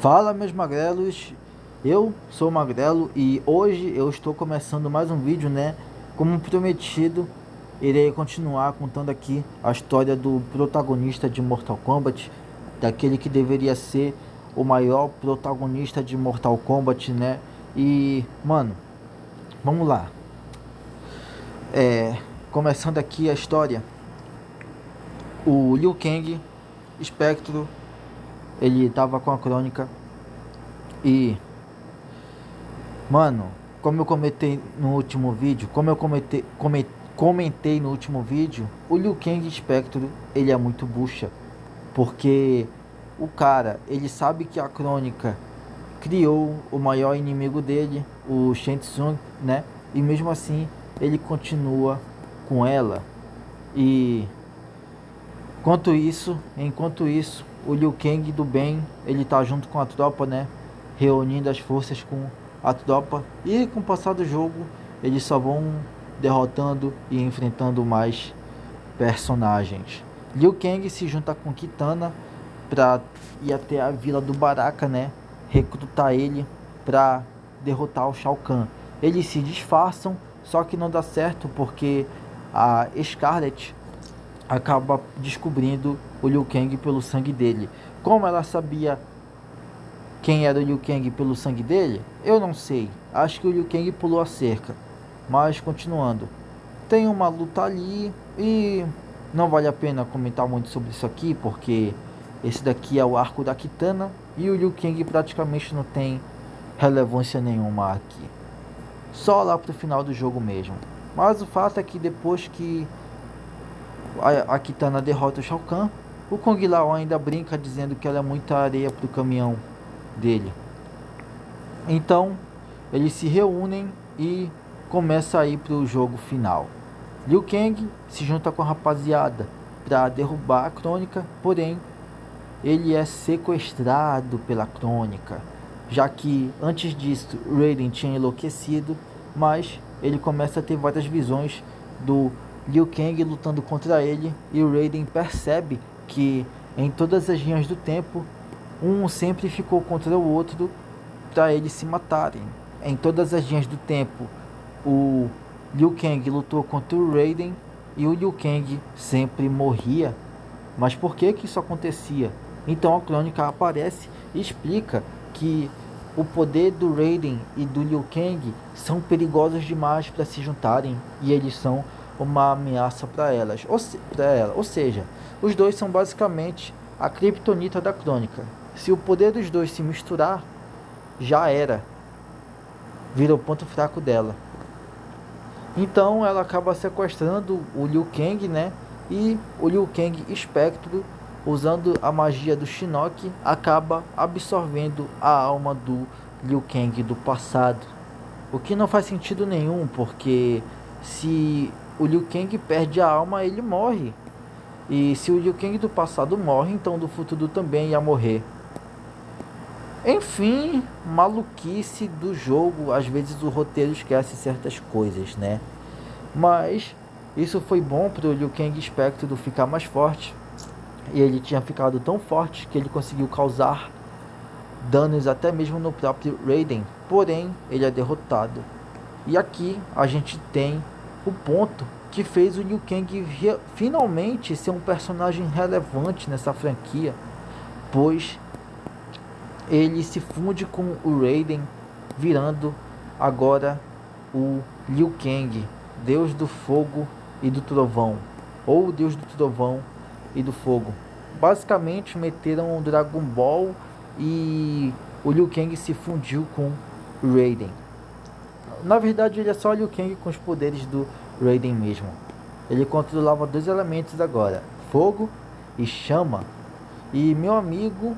Fala, meus magrelos, eu sou o Magrelo e hoje eu estou começando mais um vídeo, né? Como prometido, irei continuar contando aqui a história do protagonista de Mortal Kombat, daquele que deveria ser o maior protagonista de Mortal Kombat, né? E, mano, vamos lá. Começando aqui a história, o Liu Kang, Espectro, ele tava com a crônica e mano, como eu comentei no último vídeo, comentei no último vídeo, o Liu Kang Spectre, ele é muito bucha, porque o cara, ele sabe que a Crônica criou o maior inimigo dele, o Shang Tsung, né? E mesmo assim, ele continua com ela. E enquanto isso, o Liu Kang do bem, ele tá junto com a tropa, né? Reunindo as forças com a tropa. E com o passar do jogo, eles só vão derrotando e enfrentando mais personagens. Liu Kang se junta com Kitana pra ir até a vila do Baraka, né? Recrutar ele pra derrotar o Shao Kahn. Eles se disfarçam, só que não dá certo porque a Scarlet acaba descobrindo o Liu Kang pelo sangue dele. Como ela sabia quem era o Liu Kang pelo sangue dele? Eu não sei. Acho que o Liu Kang pulou a cerca. Mas continuando. Tem uma luta ali e não vale a pena comentar muito sobre isso aqui, porque esse daqui é o arco da Kitana e o Liu Kang praticamente não tem relevância nenhuma aqui. Só lá pro final do jogo mesmo. Mas o fato é que depois que a Kitana derrota o Shao Kahn, o Kung Lao ainda brinca dizendo que ela é muita areia pro caminhão dele. Então eles se reúnem e começa a ir pro jogo final. Liu Kang se junta com a rapaziada para derrubar a Crônica, porém ele é sequestrado pela Crônica, já que antes disso Raiden tinha enlouquecido, mas ele começa a ter várias visões do Liu Kang lutando contra ele e o Raiden percebe que em todas as linhas do tempo um sempre ficou contra o outro para eles se matarem. Em todas as linhas do tempo o Liu Kang lutou contra o Raiden e o Liu Kang sempre morria. Mas por que isso acontecia? Então a Crônica aparece e explica que o poder do Raiden e do Liu Kang são perigosos demais para se juntarem e eles são uma ameaça para elas. Ou seja, os dois são basicamente a criptonita da Crônica. Se o poder dos dois se misturar, já era. Vira o ponto fraco dela. Então ela acaba sequestrando o Liu Kang, né? E o Liu Kang Espectro, usando a magia do Shinnok, acaba absorvendo a alma do Liu Kang do passado. O que não faz sentido nenhum, porque se o Liu Kang perde a alma, ele morre. E se o Liu Kang do passado morre, então do futuro também ia morrer. Enfim, maluquice do jogo. Às vezes o roteiro esquece certas coisas, né? Mas isso foi bom para o Liu Kang Spectre ficar mais forte. E ele tinha ficado tão forte que ele conseguiu causar danos até mesmo no próprio Raiden. Porém, ele é derrotado. E aqui a gente tem o ponto que fez o Liu Kang finalmente ser um personagem relevante nessa franquia, pois ele se funde com o Raiden, virando agora o Liu Kang, Deus do Fogo e do Trovão, ou Deus do Trovão e do Fogo. Basicamente meteram o Dragon Ball e o Liu Kang se fundiu com o Raiden. Na verdade ele é só o Liu Kang com os poderes do Raiden mesmo. Ele controlava dois elementos agora, fogo e chama. E meu amigo,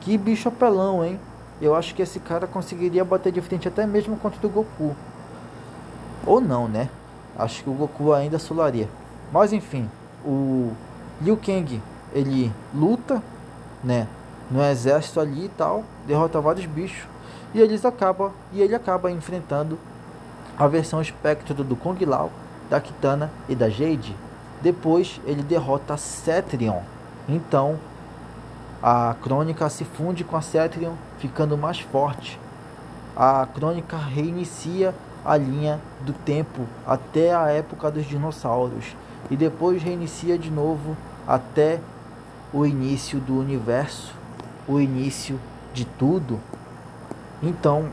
que bicho apelão, hein? Eu acho que esse cara conseguiria bater de frente até mesmo contra o Goku. Ou não, né? Acho que o Goku ainda solaria. Mas enfim, o Liu Kang, ele luta, né? No exército ali e tal, derrota vários bichos. E ele acaba enfrentando a versão espectro do Kung Lao, da Kitana e da Jade. Depois ele derrota Cetrion. Então A Crônica se funde com a Cetrion, ficando mais forte. A Crônica reinicia a linha do tempo até a época dos dinossauros e depois reinicia de novo até o início do universo, o início de tudo. Então,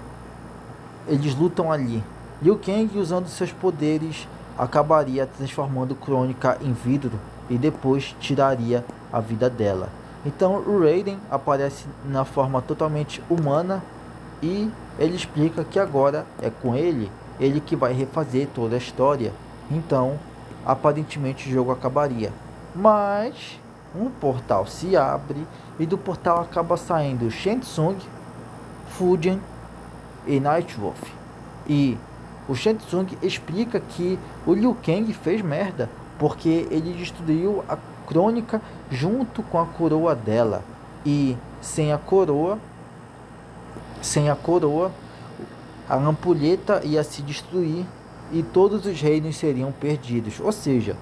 eles lutam ali. Liu Kang, usando seus poderes, acabaria transformando Crônica em vidro e depois tiraria a vida dela. Então o Raiden aparece na forma totalmente humana e ele explica que agora é com ele que vai refazer toda a história. Então, aparentemente o jogo acabaria. Mas um portal se abre e do portal acaba saindo Shang Tsung, Fujian e Nightwolf. E o Shang Tsung explica que o Liu Kang fez merda porque ele destruiu a Crônica junto com a coroa dela. E sem a coroa, a ampulheta ia se destruir e todos os reinos seriam perdidos. Ou seja,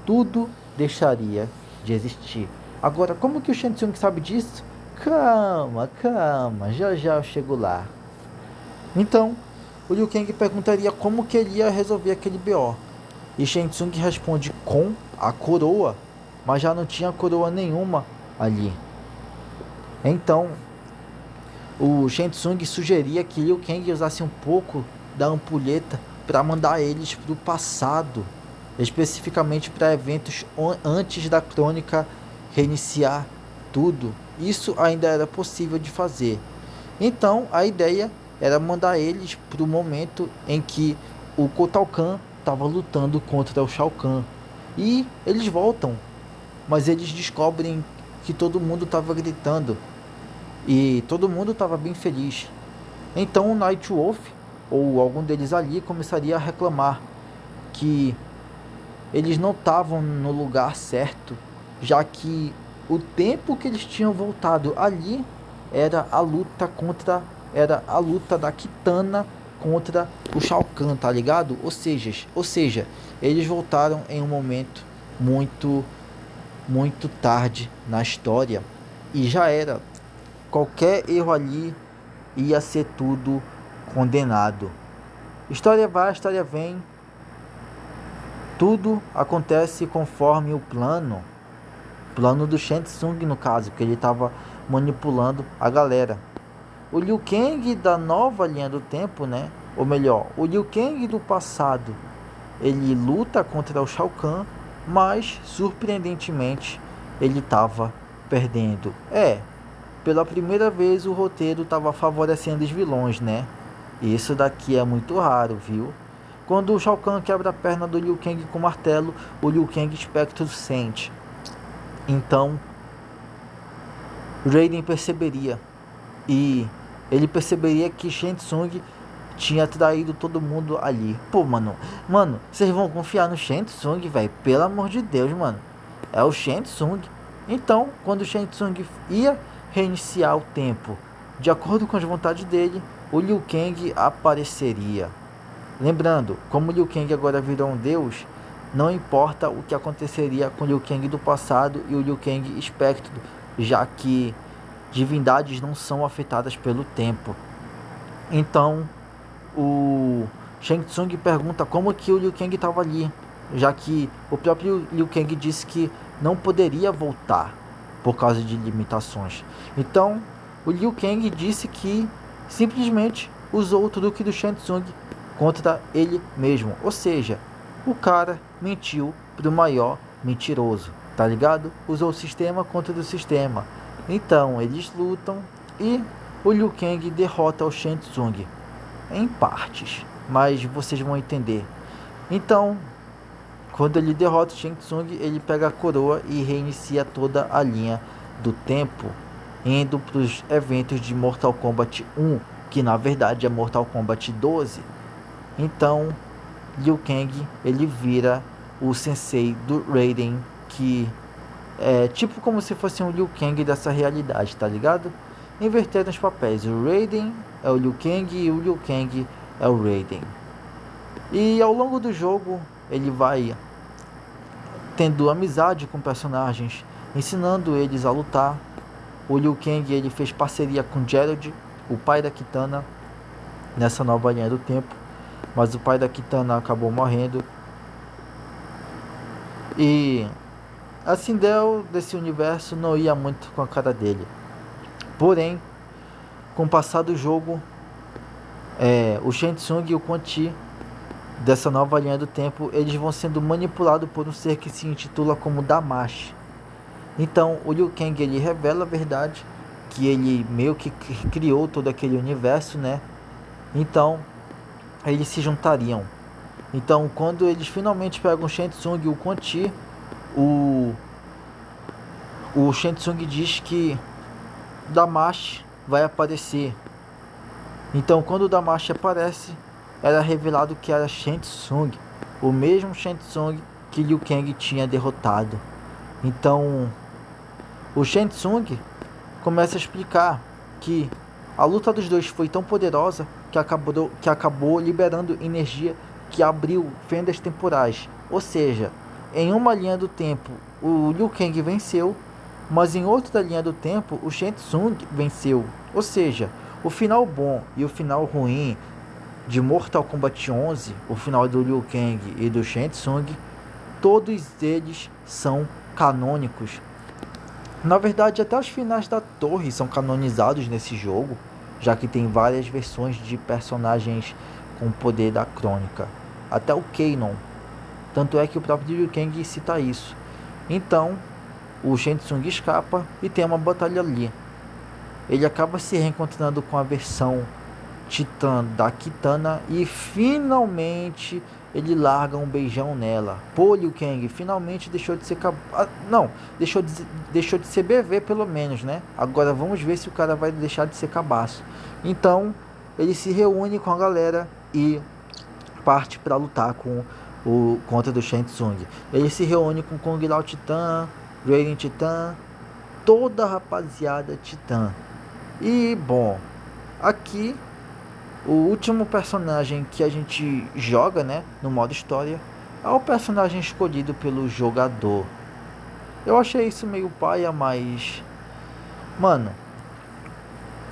tudo deixaria de existir. Agora, como que o Shang Tsung sabe disso? Calma, já eu chego lá. Então, o Liu Kang perguntaria como que ele ia resolver aquele BO. E Shang Tsung responde com a coroa, mas já não tinha coroa nenhuma ali. Então, o Shang Tsung sugeria que Liu Kang usasse um pouco da ampulheta para mandar eles para o passado, especificamente para eventos antes da Crônica reiniciar tudo. Isso ainda era possível de fazer. Então, a ideia era mandar eles para o momento em que o Kotal Kahn estava lutando contra o Shao Kahn. E eles voltam, mas eles descobrem que todo mundo estava gritando e todo mundo estava bem feliz. Então o Nightwolf, ou algum deles ali, começaria a reclamar que eles não estavam no lugar certo, já que o tempo que eles tinham voltado ali era a luta da Kitana contra o Shao Kahn, tá ligado? Ou seja, eles voltaram em um momento muito tarde na história e já era. Qualquer erro ali ia ser tudo condenado. História vai, história vem. Tudo acontece conforme o plano do Shang Tsung, no caso, que ele estava manipulando a galera. O Liu Kang da nova linha do tempo, né? Ou melhor, o Liu Kang do passado, ele luta contra o Shao Kahn, mas surpreendentemente ele estava perdendo. Pela primeira vez o roteiro estava favorecendo os vilões, né? Isso daqui é muito raro, viu? Quando o Shao Kahn quebra a perna do Liu Kang com o martelo, o Liu Kang Spectro sente. Então, Raiden perceberia. E ele perceberia que Shang Tsung tinha traído todo mundo ali. Pô, mano, vocês vão confiar no Shang Tsung, velho? Pelo amor de Deus, mano. É o Shang Tsung. Então, quando o Shang Tsung ia reiniciar o tempo, de acordo com as vontades dele, o Liu Kang apareceria. Lembrando, como o Liu Kang agora virou um deus, não importa o que aconteceria com o Liu Kang do passado e o Liu Kang Spectro, já que divindades não são afetadas pelo tempo. Então, o Shang Tsung pergunta como que o Liu Kang estava ali, já que o próprio Liu Kang disse que não poderia voltar por causa de limitações. Então, o Liu Kang disse que simplesmente usou o truque do Shang Tsung contra ele mesmo. Ou seja, o cara mentiu pro maior mentiroso, tá ligado? Usou o sistema contra o sistema. Então, eles lutam e o Liu Kang derrota o Shang Tsung em partes, mas vocês vão entender. Então, quando ele derrota o Shang Tsung, ele pega a coroa e reinicia toda a linha do tempo, indo para os eventos de Mortal Kombat 1, que na verdade é Mortal Kombat 12. Então, Liu Kang, ele vira o sensei do Raiden, que é tipo como se fosse um Liu Kang dessa realidade, tá ligado? Invertendo os papéis, o Raiden é o Liu Kang e o Liu Kang é o Raiden. E ao longo do jogo, ele vai tendo amizade com personagens, ensinando eles a lutar. o Liu Kang ele fez parceria com Geralt, o pai da Kitana, nessa nova linha do tempo, mas o pai da Kitana acabou morrendo. E a Sindel desse universo não ia muito com a cara dele. Porém, com o passar do jogo, o Shang Tsung e o Quan Chi dessa nova linha do tempo, eles vão sendo manipulados por um ser que se intitula como Damash. Então, o Liu Kang ele revela a verdade, que ele meio que criou todo aquele universo, né? Então, eles se juntariam. Então, quando eles finalmente pegam o Shang Tsung e o Quan Chi, o Shang Tsung diz que Damash vai aparecer. Então, quando o Damash aparece, era revelado que era Shang Tsung, o mesmo Shang Tsung que Liu Kang tinha derrotado. Então, o Shang Tsung começa a explicar que a luta dos dois foi tão poderosa que acabou liberando energia que abriu fendas temporais. Ou seja, em uma linha do tempo o Liu Kang venceu, mas em outra linha do tempo o Shang Tsung venceu. Ou seja, o final bom e o final ruim de Mortal Kombat 11, o final do Liu Kang e do Shang Tsung, todos eles são canônicos. Na verdade, até os finais da torre são canonizados nesse jogo, já que tem várias versões de personagens com o poder da crônica. Até o Kanon. Tanto é que o próprio Liu Kang cita isso. Então, o Shang Tsung escapa e tem uma batalha ali. Ele acaba se reencontrando com a versão Titã da Kitana e finalmente ele larga um beijão nela. Pô, Liu Kang, finalmente deixou de ser não, deixou de ser BV pelo menos, né? Agora vamos ver se o cara vai deixar de ser cabaço. Então, ele se reúne com a galera e parte para lutar contra do Shang Tsung. Ele se reúne com Kung Lao Titã, Raiden Titã, toda a rapaziada Titã. E, bom, aqui o último personagem que a gente joga, né, no modo história, é o personagem escolhido pelo jogador. Eu achei isso meio paia, mas... Mano,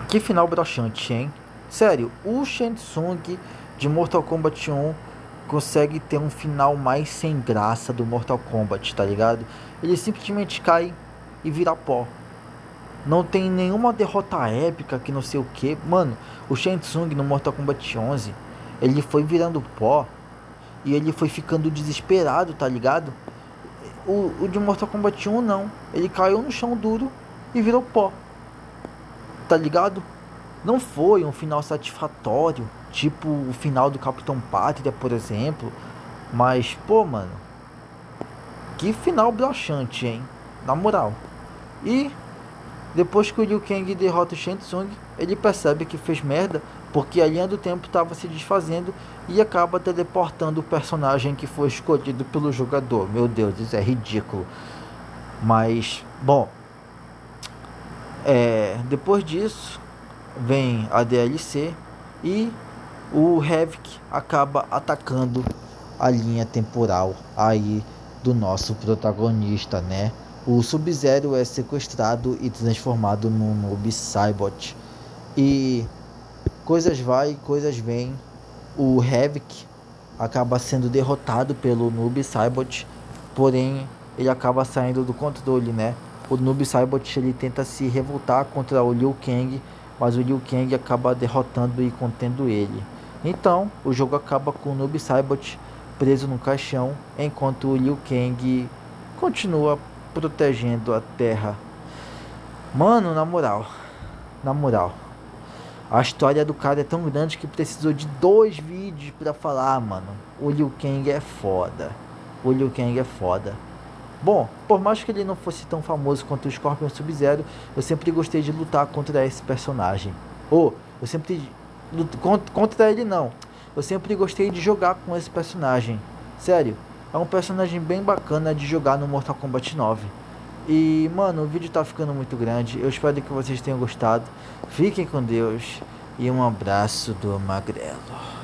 que final broxante, hein? Sério, o Shang Tsung de Mortal Kombat 1 consegue ter um final mais sem graça do Mortal Kombat, tá ligado? Ele simplesmente cai e vira pó. Não tem nenhuma derrota épica que não sei o que. Mano, o Shang Tsung no Mortal Kombat 11, ele foi virando pó e ele foi ficando desesperado, tá ligado? O de Mortal Kombat 1 não. Ele caiu no chão duro e virou pó. Tá ligado? Não foi um final satisfatório, tipo o final do Capitão Pátria, por exemplo. Mas, pô, mano, que final broxante, hein? Na moral. E depois que o Liu Kang derrota o Shang Tsung, ele percebe que fez merda, porque a linha do tempo estava se desfazendo e acaba teleportando o personagem que foi escolhido pelo jogador. Meu Deus, isso é ridículo. Mas, bom, depois disso vem a DLC e o Havik acaba atacando a linha temporal aí do nosso protagonista, né? O Sub-Zero é sequestrado e transformado num Noob Saibot. E coisas vai, coisas vêm. O Havik acaba sendo derrotado pelo Noob Saibot, porém ele acaba saindo do controle, né? O Noob Saibot ele tenta se revoltar contra o Liu Kang, mas o Liu Kang acaba derrotando e contendo ele. Então o jogo acaba com o Noob Saibot preso no caixão, enquanto o Liu Kang continua protegendo a Terra. Mano, na moral, a história do cara é tão grande que precisou de 2 vídeos pra falar, mano. O Liu Kang é foda. O Liu Kang é foda. Bom, por mais que ele não fosse tão famoso quanto o Scorpion Sub-Zero, eu sempre gostei de lutar contra esse personagem. Eu sempre contra ele não. Eu sempre gostei de jogar com esse personagem. Sério, é um personagem bem bacana de jogar no Mortal Kombat 9. E, mano, o vídeo tá ficando muito grande. Eu espero que vocês tenham gostado. Fiquem com Deus. E um abraço do Magrelo.